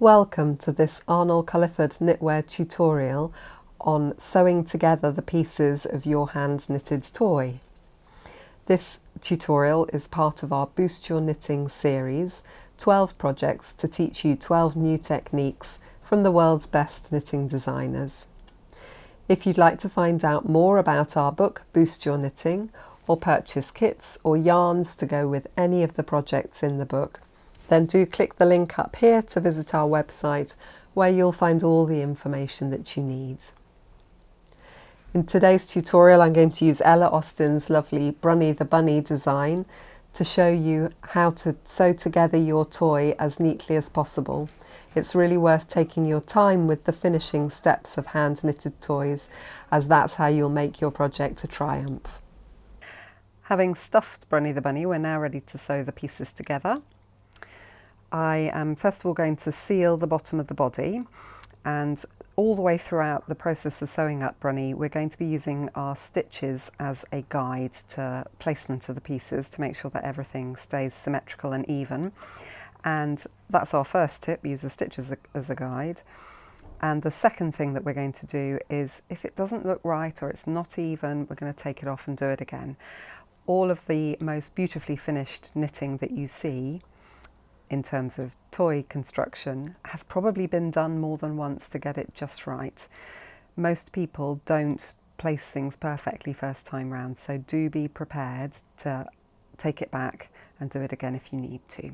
Welcome to this Arnall-Culliford knitwear tutorial on sewing together the pieces of your hand-knitted toy. This tutorial is part of our Boost Your Knitting series, 12 projects to teach you 12 new techniques from the world's best knitting designers. If you'd like to find out more about our book Boost Your Knitting, or purchase kits or yarns to go with any of the projects in the book, then do click the link up here to visit our website, where you'll find all the information that you need. In today's tutorial, I'm going to use Ella Austin's lovely Brunny the Bunny design to show you how to sew together your toy as neatly as possible. It's really worth taking your time with the finishing steps of hand-knitted toys, as that's how you'll make your project a triumph. Having stuffed Brunny the Bunny, we're now ready to sew the pieces together. I am first of all going to seal the bottom of the body, and all the way throughout the process of sewing up Brunny, we're going to be using our stitches as a guide to placement of the pieces to make sure that everything stays symmetrical and even. And that's our first tip, use the stitches as a guide. And the second thing that we're going to do is, if it doesn't look right or it's not even, we're going to take it off and do it again. All of the most beautifully finished knitting that you see in terms of toy construction has probably been done more than once to get it just right. Most people don't place things perfectly first time round, so do be prepared to take it back and do it again if you need to.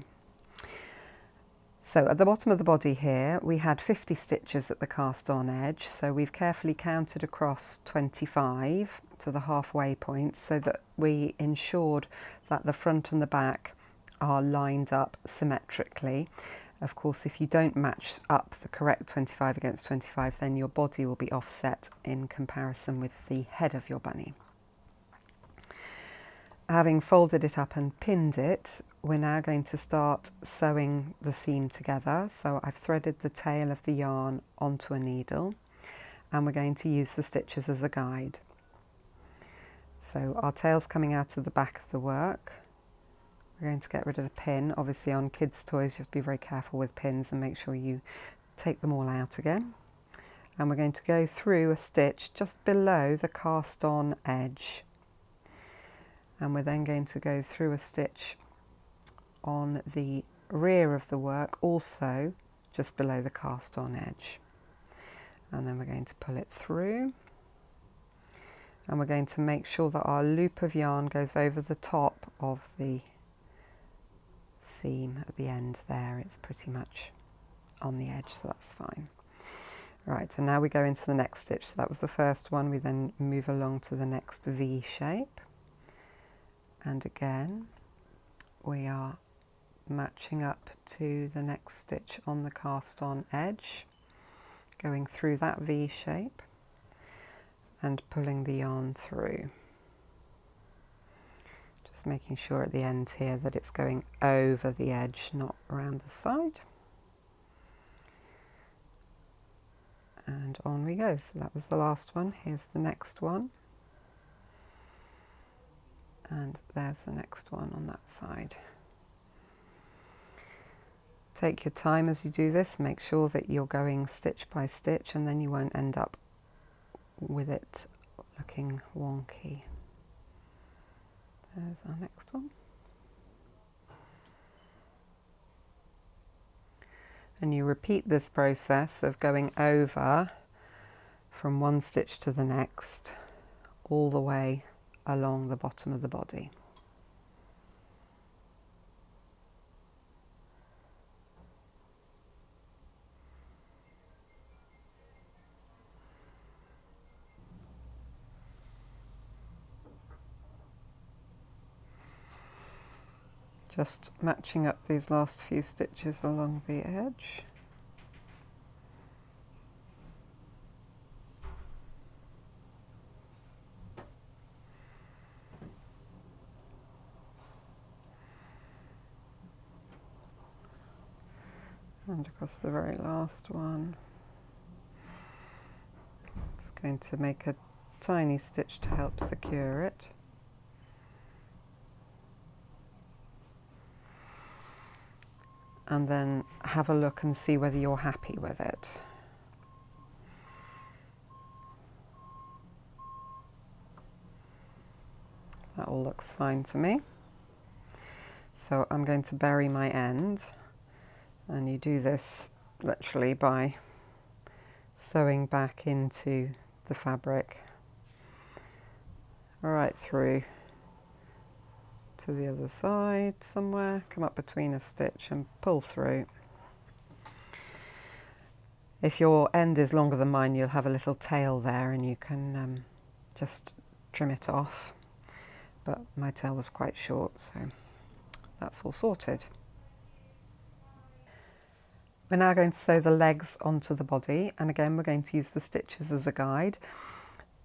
So at the bottom of the body here, we had 50 stitches at the cast on edge, so we've carefully counted across 25 to the halfway point so that we ensured that the front and the back are lined up symmetrically. Of course, if you don't match up the correct 25 against 25, then your body will be offset in comparison with the head of your bunny. Having folded it up and pinned it, we're now going to start sewing the seam together. So I've threaded the tail of the yarn onto a needle, and we're going to use the stitches as a guide. So our tail's coming out of the back of the work. We're going to get rid of the pin. Obviously on kids' toys you have to be very careful with pins and make sure you take them all out again. And we're going to go through a stitch just below the cast on edge. And we're then going to go through a stitch on the rear of the work, also just below the cast on edge. And then we're going to pull it through. And we're going to make sure that our loop of yarn goes over the top of the seam at the end there. It's pretty much on the edge, so that's fine. Right, and now we go into the next stitch. So that was the first one. We then move along to the next V shape. And again, we are matching up to the next stitch on the cast on edge, going through that V shape and pulling the yarn through. Just making sure at the end here that it's going over the edge, not around the side. And on we go. So that was the last one. Here's the next one. And there's the next one on that side. Take your time as you do this. Make sure that you're going stitch by stitch, and then you won't end up with it looking wonky. There's our next one. And you repeat this process of going over from one stitch to the next, all the way along the bottom of the body. Just matching up these last few stitches along the edge. And across the very last one. Just going to make a tiny stitch to help secure it. and then have a look and see whether you're happy with it. That all looks fine to me. So I'm going to bury my end, and you do this literally by sewing back into the fabric right through to the other side somewhere, come up between a stitch and pull through. If your end is longer than mine, you'll have a little tail there and you can just trim it off, but my tail was quite short, so that's all sorted. We're now going to sew the legs onto the body, and again we're going to use the stitches as a guide.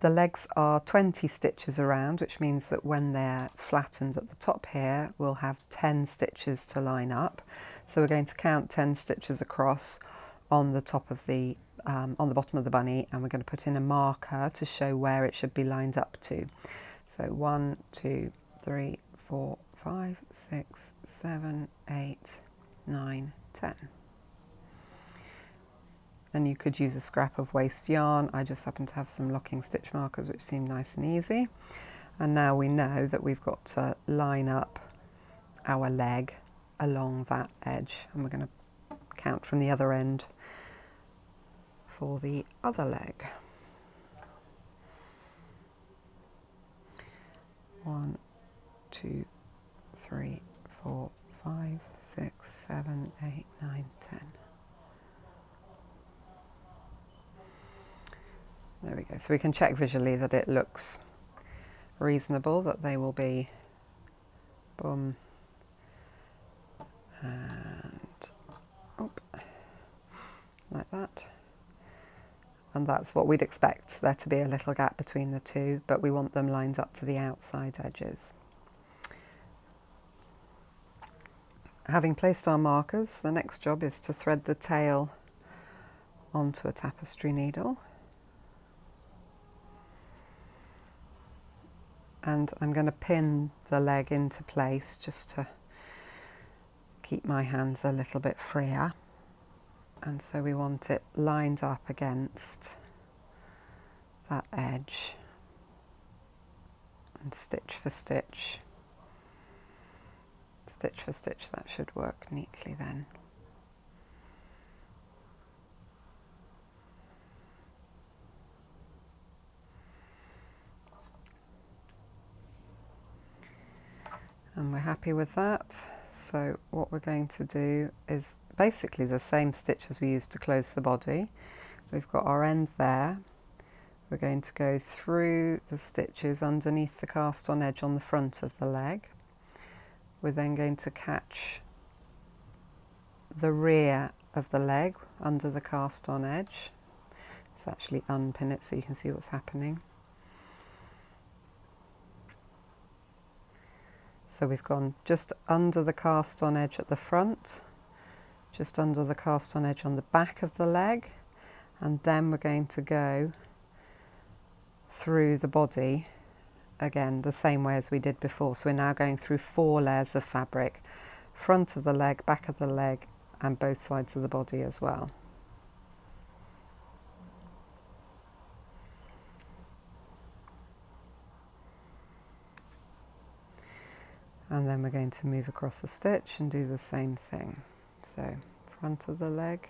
The legs are 20 stitches around, which means that when they're flattened at the top here, we'll have 10 stitches to line up. So we're going to count 10 stitches across on the top of the, on the bottom of the bunny, and we're going to put in a marker to show where it should be lined up to. So 1, 2, 3, 4, 5, 6, 7, 8, 9, 10. And you could use a scrap of waste yarn. I just happen to have some locking stitch markers which seem nice and easy. And now we know that we've got to line up our leg along that edge, and we're going to count from the other end for the other leg. 1, 2, 3, 4, 5, 6, 7, 8, 9, 10. There we go. So we can check visually that it looks reasonable, that they will be boom and up like that. And that's what we'd expect, there to be a little gap between the two, but we want them lined up to the outside edges. Having placed our markers, the next job is to thread the tail onto a tapestry needle. And I'm going to pin the leg into place just to keep my hands a little bit freer. And so we want it lined up against that edge, and stitch for stitch, that should work neatly then. And we're happy with that. So what we're going to do is basically the same stitch as we used to close the body. We've got our end there. We're going to go through the stitches underneath the cast on edge on the front of the leg. We're then going to catch the rear of the leg under the cast on edge. Let's actually unpin it so you can see what's happening. So we've gone just under the cast on edge at the front, just under the cast on edge on the back of the leg, and then we're going to go through the body again the same way as we did before. So we're now going through 4 layers of fabric, front of the leg, back of the leg, and both sides of the body as well. And then we're going to move across the stitch and do the same thing. So front of the leg,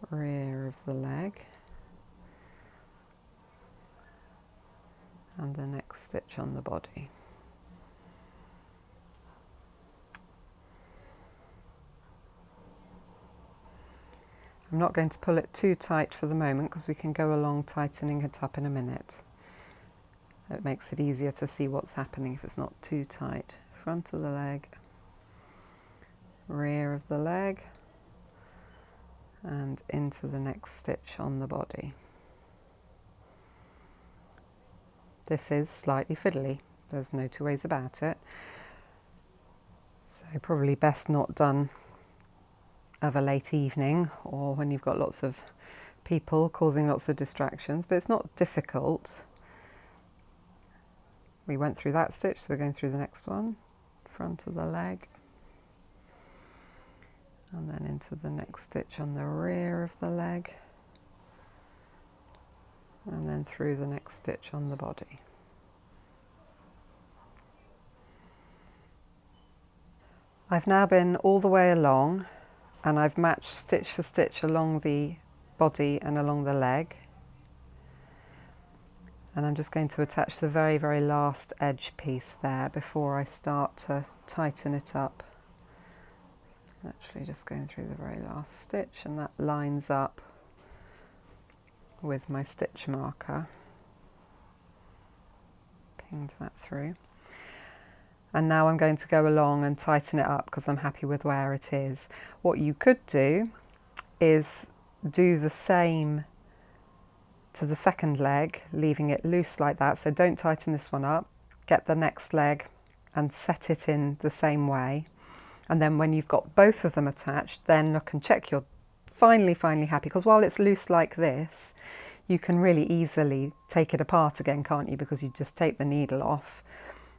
rear of the leg, and the next stitch on the body. I'm not going to pull it too tight for the moment because we can go along tightening it up in a minute. It makes it easier to see what's happening if it's not too tight. Front of the leg, rear of the leg, and into the next stitch on the body. This is slightly fiddly, there's no two ways about it. So probably best not done of a late evening or when you've got lots of people causing lots of distractions, but it's not difficult. We went through that stitch, so we're going through the next one. Front of the leg, and then into the next stitch on the rear of the leg, and then through the next stitch on the body. I've now been all the way along, and I've matched stitch for stitch along the body and along the leg, and I'm just going to attach the very, very last edge piece there before I start to tighten it up. Actually just going through the very last stitch, and that lines up with my stitch marker. Pinged that through. And now I'm going to go along and tighten it up because I'm happy with where it is. What you could do is do the same to the second leg, leaving it loose like that. So don't tighten this one up. Get the next leg and set it in the same way. And then when you've got both of them attached, then look and check you're finally happy. Because while it's loose like this, you can really easily take it apart again, can't you? Because you just take the needle off.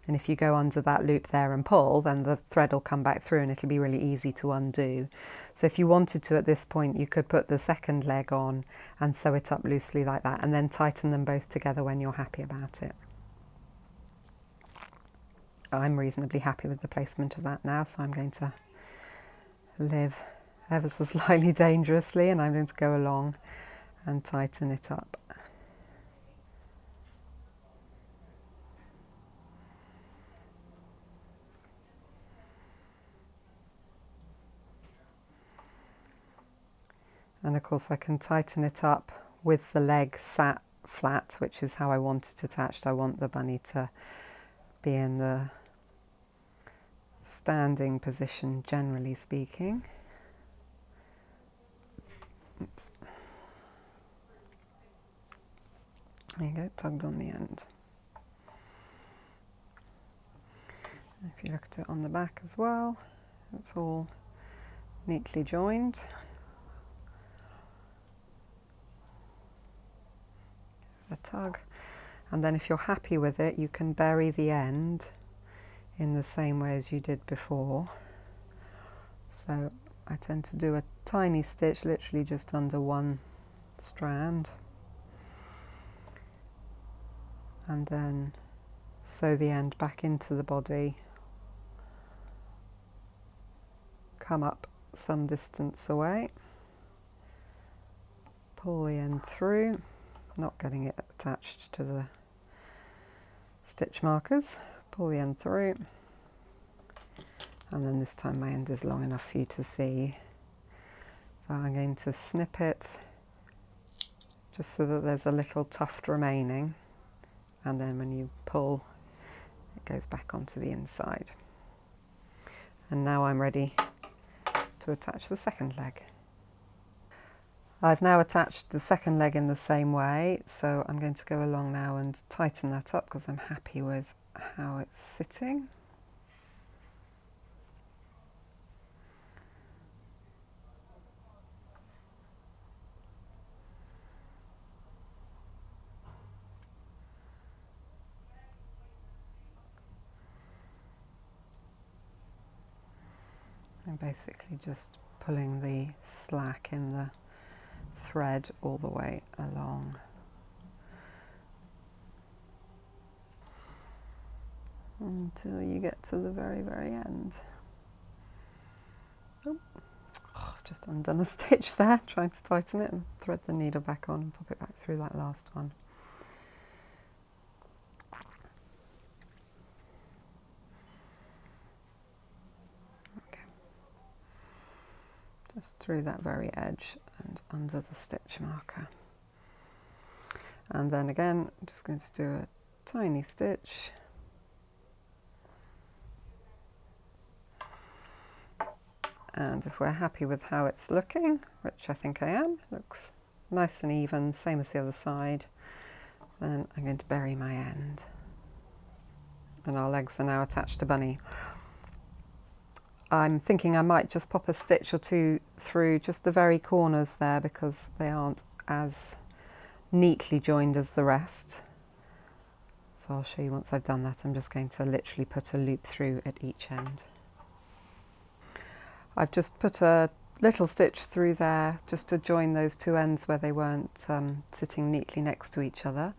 And if you go under that loop there and pull, then the thread will come back through and it'll be really easy to undo. So if you wanted to at this point, you could put the second leg on and sew it up loosely like that, and then tighten them both together when you're happy about it. I'm reasonably happy with the placement of that now, so I'm going to live ever so slightly dangerously, and I'm going to go along and tighten it up. And of course I can tighten it up with the leg sat flat, which is how I want it attached. I want the bunny to be in the standing position, generally speaking. Oops. There you go, tugged on the end. If you look at it on the back as well, it's all neatly joined. A tug, and then if you're happy with it, you can bury the end in the same way as you did before. So I tend to do a tiny stitch, literally just under one strand, and then sew the end back into the body, come up some distance away, pull the end through, not getting it attached to the stitch markers, pull the end through, and then this time my end is long enough for you to see. So I'm going to snip it just so that there's a little tuft remaining, and then when you pull it goes back onto the inside. And now I'm ready to attach the second leg. I've now attached the second leg in the same way, so I'm going to go along now and tighten that up because I'm happy with how it's sitting. I'm basically just pulling the slack in the thread all the way along. Until you get to the very, very end. Oh, I've just undone a stitch there, trying to tighten it, and thread the needle back on and pop it back through that last one. Okay. Just through that very edge and under the stitch marker. And then again, I'm just going to do a tiny stitch. And if we're happy with how it's looking, which I think I am, looks nice and even, same as the other side, then I'm going to bury my end. And our legs are now attached to Bunny. I'm thinking I might just pop a stitch or two through just the very corners there because they aren't as neatly joined as the rest. So I'll show you once I've done that. I'm just going to literally put a loop through at each end. I've just put a little stitch through there just to join those two ends where they weren't sitting neatly next to each other,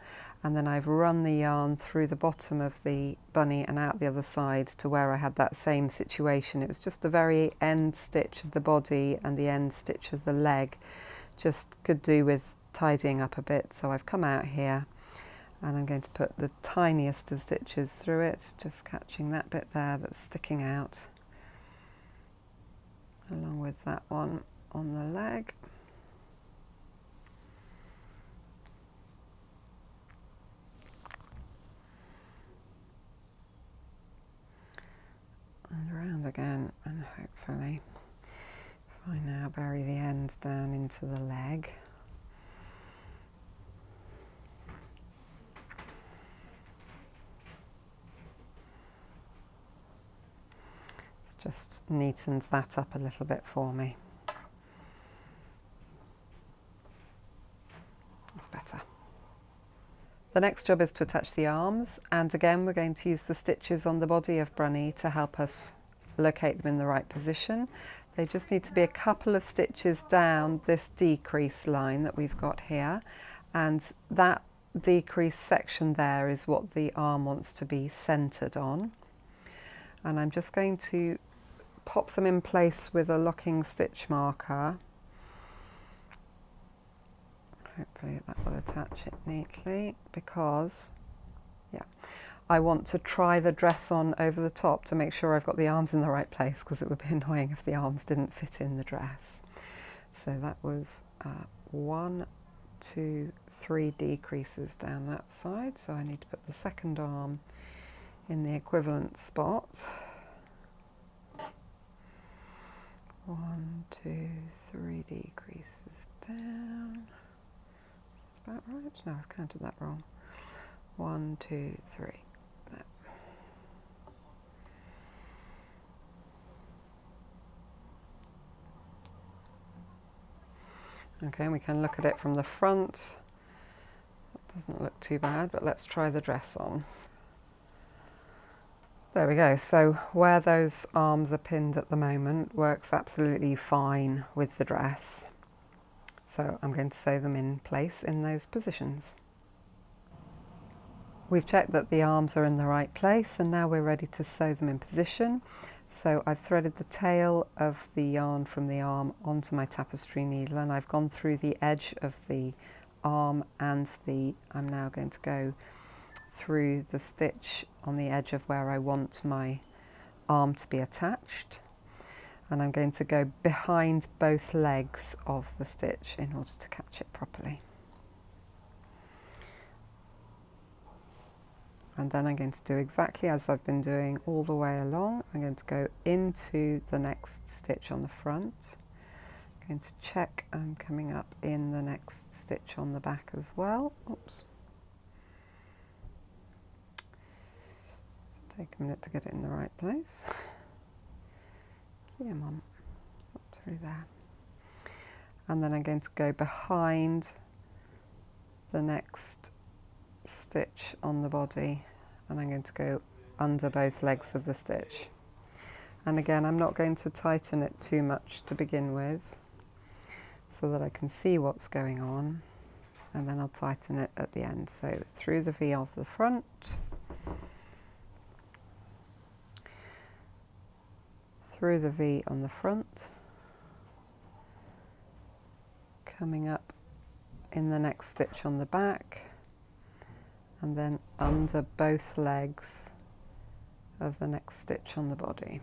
and then I've run the yarn through the bottom of the bunny and out the other side to where I had that same situation. It was just the very end stitch of the body and the end stitch of the leg just could do with tidying up a bit, so I've come out here and I'm going to put the tiniest of stitches through it, just catching that bit there that's sticking out, along with that one on the leg. And around again, and hopefully if I now bury the ends down into the leg. It's just neatens that up a little bit for me. That's better. The next job is to attach the arms, and again we're going to use the stitches on the body of Brunny to help us locate them in the right position. They just need to be a couple of stitches down this decrease line that we've got here, and that decrease section there is what the arm wants to be centered on. And I'm just going to pop them in place with a locking stitch marker. Hopefully that will attach it neatly, because I want to try the dress on over the top to make sure I've got the arms in the right place, because it would be annoying if the arms didn't fit in the dress. So that was 1, 2, 3 decreases down that side, so I need to put the second arm in the equivalent spot. 1, 2, 3 decreases down. Is that right? No, I've counted that wrong. 1, 2, 3. There. Okay, and we can look at it from the front. That doesn't look too bad, but let's try the dress on. There we go. So where those arms are pinned at the moment works absolutely fine with the dress. So I'm going to sew them in place in those positions. We've checked that the arms are in the right place, and now we're ready to sew them in position. So I've threaded the tail of the yarn from the arm onto my tapestry needle, and I've gone through the edge of the arm, and I'm now going to go through the stitch on the edge of where I want my arm to be attached, and I'm going to go behind both legs of the stitch in order to catch it properly. And then I'm going to do exactly as I've been doing all the way along. I'm going to go into the next stitch on the front. I'm going to check I'm coming up in the next stitch on the back as well. Oops. Just take a minute to get it in the right place. Come on, up through there. And then I'm going to go behind the next stitch on the body, and I'm going to go under both legs of the stitch. And again, I'm not going to tighten it too much to begin with, so that I can see what's going on, and then I'll tighten it at the end. So through the V of the front, through the V on the front, coming up in the next stitch on the back, and then under both legs of the next stitch on the body.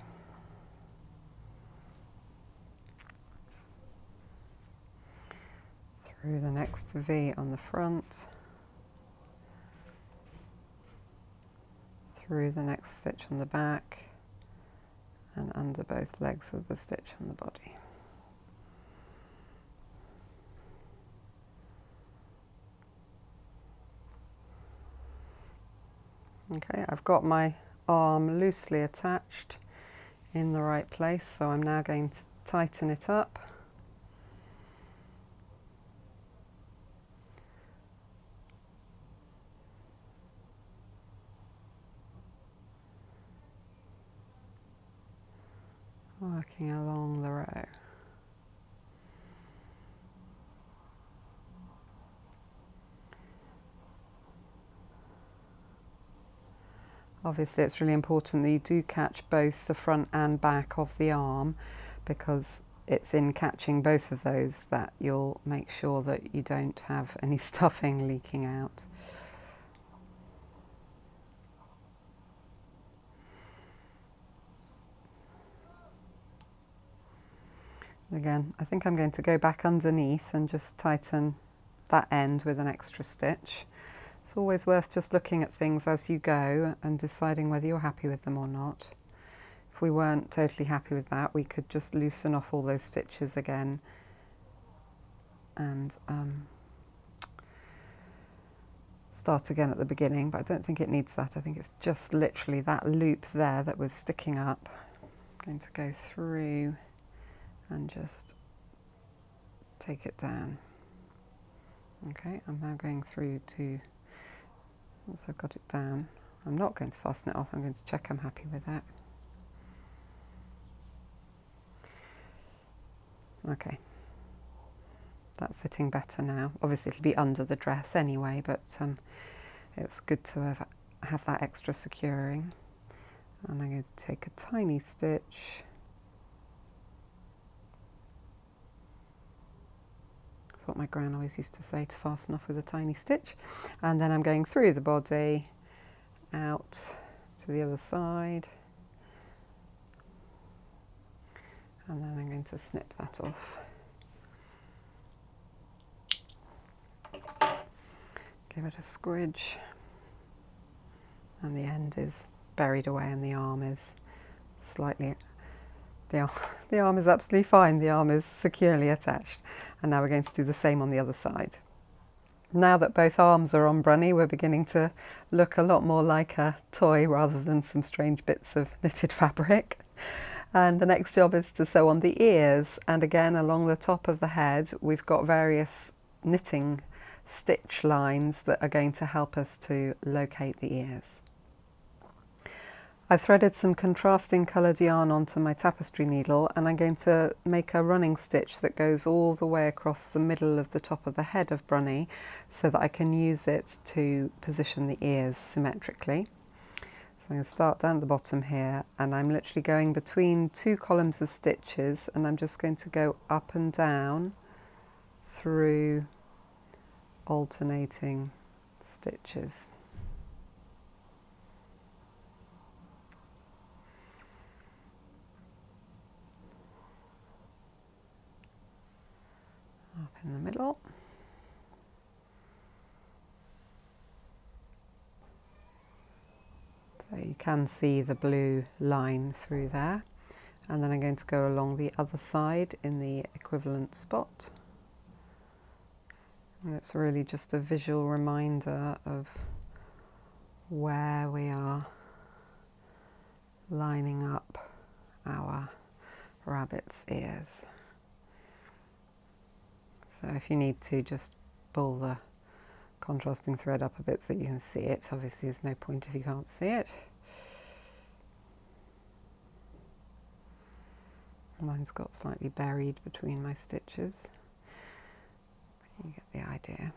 Through the next V on the front, through the next stitch on the back, and under both legs of the stitch on the body. Okay, I've got my arm loosely attached in the right place, so I'm now going to tighten it up. Working along the row. Obviously it's really important that you do catch both the front and back of the arm, because it's in catching both of those that you'll make sure that you don't have any stuffing leaking out. Again, I think I'm going to go back underneath and just tighten that end with an extra stitch. It's always worth just looking at things as you go and deciding whether you're happy with them or not. If we weren't totally happy with that, we could just loosen off all those stitches again and start again at the beginning, but I don't think it needs that. I think it's just literally that loop there that was sticking up. I'm going to go through and just take it down. Okay, I'm now going through to, once I've got it down, I'm not going to fasten it off, I'm going to check I'm happy with that. Okay, that's sitting better now. Obviously it'll be under the dress anyway, but it's good to have that extra securing. And I'm going to take a tiny stitch. That's what my gran always used to say, to fasten off with a tiny stitch. And then I'm going through the body, out to the other side. And then I'm going to snip that off. Give it a squidge. And the end is buried away and the arm is slightly, the arm is absolutely fine, the arm is securely attached. And now we're going to do the same on the other side. Now that both arms are on Brunny, we're beginning to look a lot more like a toy rather than some strange bits of knitted fabric. And the next job is to sew on the ears, and again along the top of the head we've got various knitting stitch lines that are going to help us to locate the ears. I've threaded some contrasting coloured yarn onto my tapestry needle, and I'm going to make a running stitch that goes all the way across the middle of the top of the head of Brunny so that I can use it to position the ears symmetrically. So I'm going to start down at the bottom here, and I'm literally going between two columns of stitches, and I'm just going to go up and down through alternating stitches. Up in the middle. So you can see the blue line through there, and then I'm going to go along the other side in the equivalent spot. And it's really just a visual reminder of where we are lining up our rabbit's ears. So if you need to, just pull the contrasting thread up a bit so that you can see it. Obviously there's no point if you can't see it. Mine's got slightly buried between my stitches. You get the idea.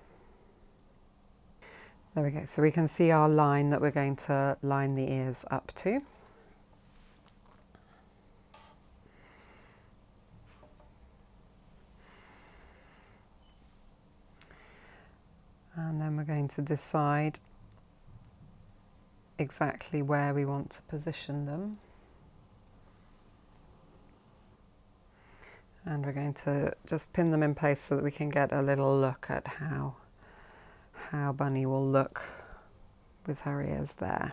There we go, so we can see our line that we're going to line the ears up to. And then we're going to decide exactly where we want to position them. And we're going to just pin them in place so that we can get a little look at how Bunny will look with her ears there.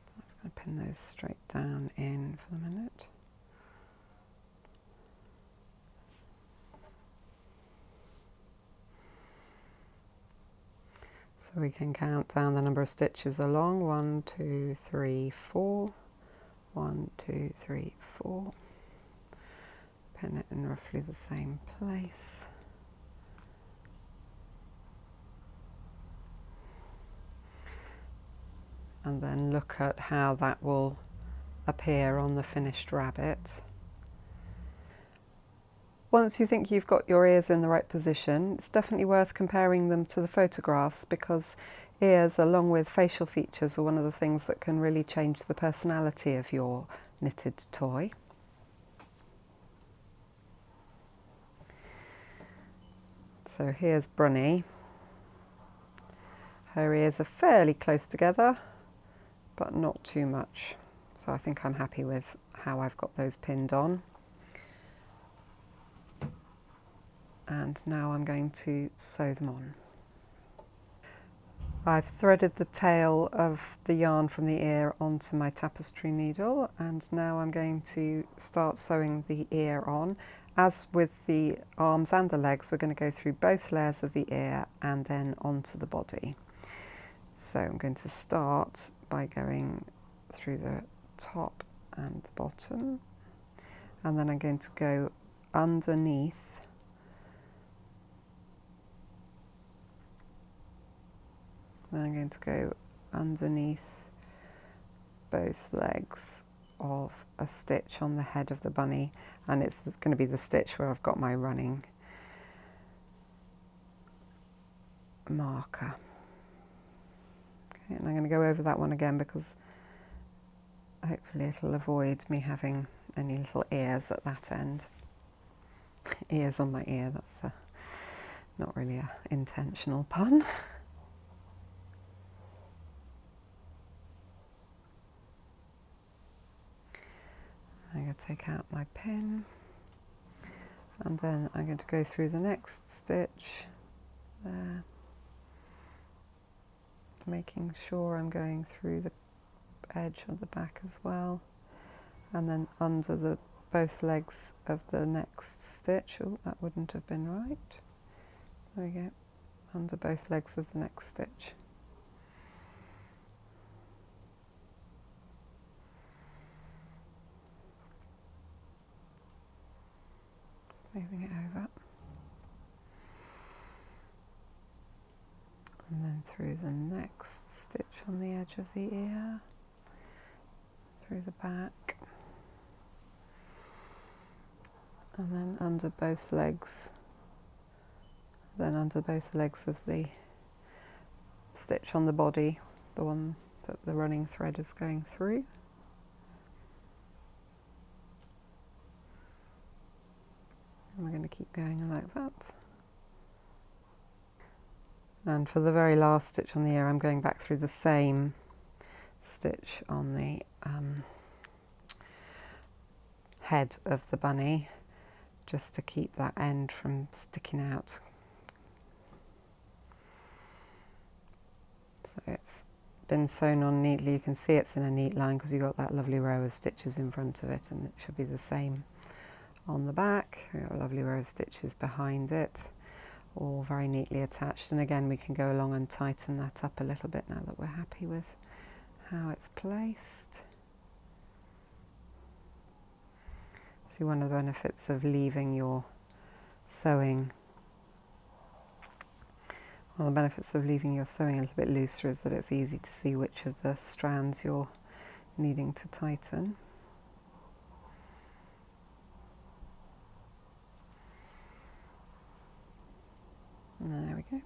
I'm just going to pin those straight down in for the minute. So we can count down the number of stitches along. 1, 2, 3, 4. 1, 2, 3, 4. Pin it in roughly the same place. And then look at how that will appear on the finished rabbit. Once you think you've got your ears in the right position, it's definitely worth comparing them to the photographs, because ears, along with facial features, are one of the things that can really change the personality of your knitted toy. So here's Brunny. Her ears are fairly close together, but not too much. So I think I'm happy with how I've got those pinned on. And now I'm going to sew them on. I've threaded the tail of the yarn from the ear onto my tapestry needle, and now I'm going to start sewing the ear on. As with the arms and the legs, we're going to go through both layers of the ear and then onto the body. So I'm going to start by going through the top and the bottom, and then I'm going to go underneath Then I'm going to go underneath both legs of a stitch on the head of the bunny, and it's going to be the stitch where I've got my running marker. Okay, and I'm going to go over that one again because hopefully it'll avoid me having any little ears at that end. Ears on my ear, that's not really an intentional pun. I'm going to take out my pin, and then I'm going to go through the next stitch there, making sure I'm going through the edge of the back as well, and then under both legs of the next stitch. Oh, that wouldn't have been right. There we go, under both legs of the next stitch. Moving it over, and then through the next stitch on the edge of the ear, through the back, and then under both legs, then under both legs of the stitch on the body, the one that the running thread is going through. And we're going to keep going like that. And for the very last stitch on the ear, I'm going back through the same stitch on the head of the bunny, just to keep that end from sticking out. So it's been sewn on neatly. You can see it's in a neat line because you've got that lovely row of stitches in front of it, and it should be the same on the back. We've got a lovely row of stitches behind it, all very neatly attached. And again, we can go along and tighten that up a little bit now that we're happy with how it's placed. See, one of the benefits of leaving your sewing, a little bit looser is that it's easy to see which of the strands you're needing to tighten. And there we go.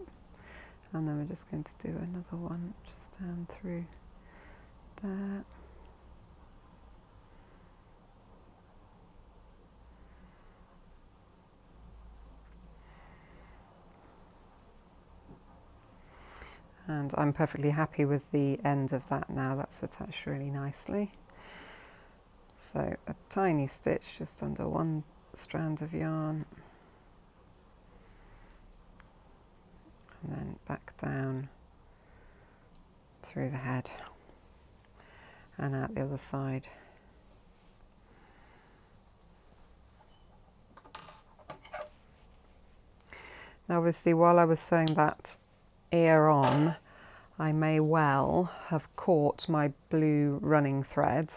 And then we're just going to do another one just down through there. And I'm perfectly happy with the end of that now. That's attached really nicely. So a tiny stitch just under one strand of yarn, and then back down through the head and out the other side. Now obviously, while I was sewing that ear on, I may well have caught my blue running thread,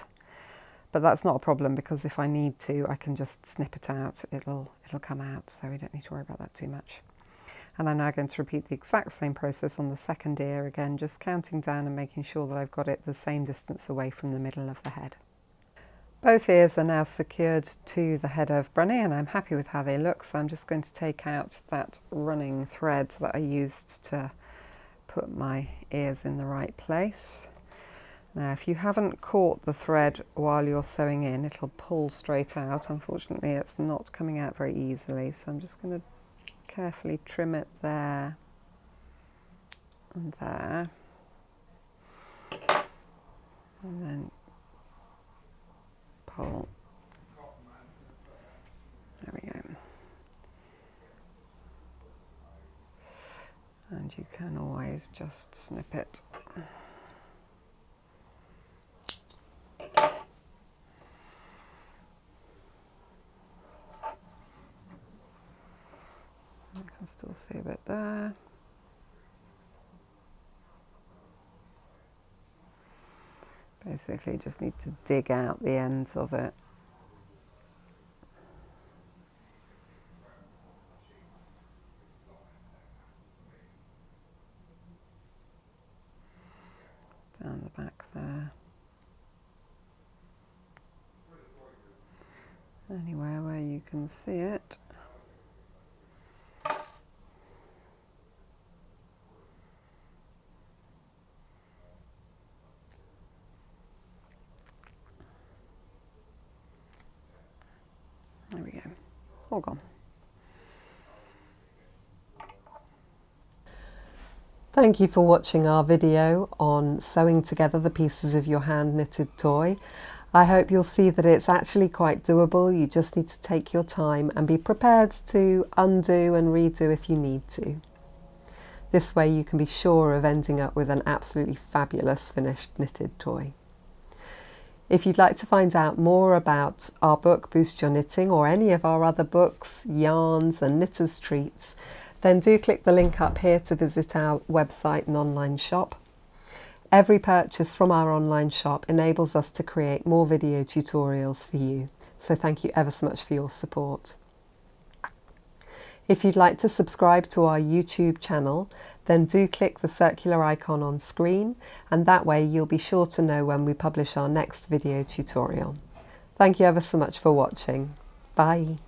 but that's not a problem because if I need to, I can just snip it out. It'll come out, so we don't need to worry about that too much. And I'm now going to repeat the exact same process on the second ear, again just counting down and making sure that I've got it the same distance away from the middle of the head. Both ears are now secured to the head of Brunny, and I'm happy with how they look, so I'm just going to take out that running thread that I used to put my ears in the right place. Now, if you haven't caught the thread while you're sewing in, it'll pull straight out. Unfortunately, it's not coming out very easily, so I'm just going to carefully trim it there and there, and then pull. There we go. And you can always just snip it. I can still see a bit there. Basically just need to dig out the ends of it. Down the back there. Anywhere where you can see it. There we go, all gone. Thank you for watching our video on sewing together the pieces of your hand knitted toy. I hope you'll see that it's actually quite doable. You just need to take your time and be prepared to undo and redo if you need to. This way you can be sure of ending up with an absolutely fabulous finished knitted toy. If you'd like to find out more about our book Boost Your Knitting, or any of our other books, yarns and knitters treats, then do click the link up here to visit our website and online shop. Every purchase from our online shop enables us to create more video tutorials for you, so thank you ever so much for your support. If you'd like to subscribe to our YouTube channel, then do click the circular icon on screen, and that way you'll be sure to know when we publish our next video tutorial. Thank you ever so much for watching. Bye.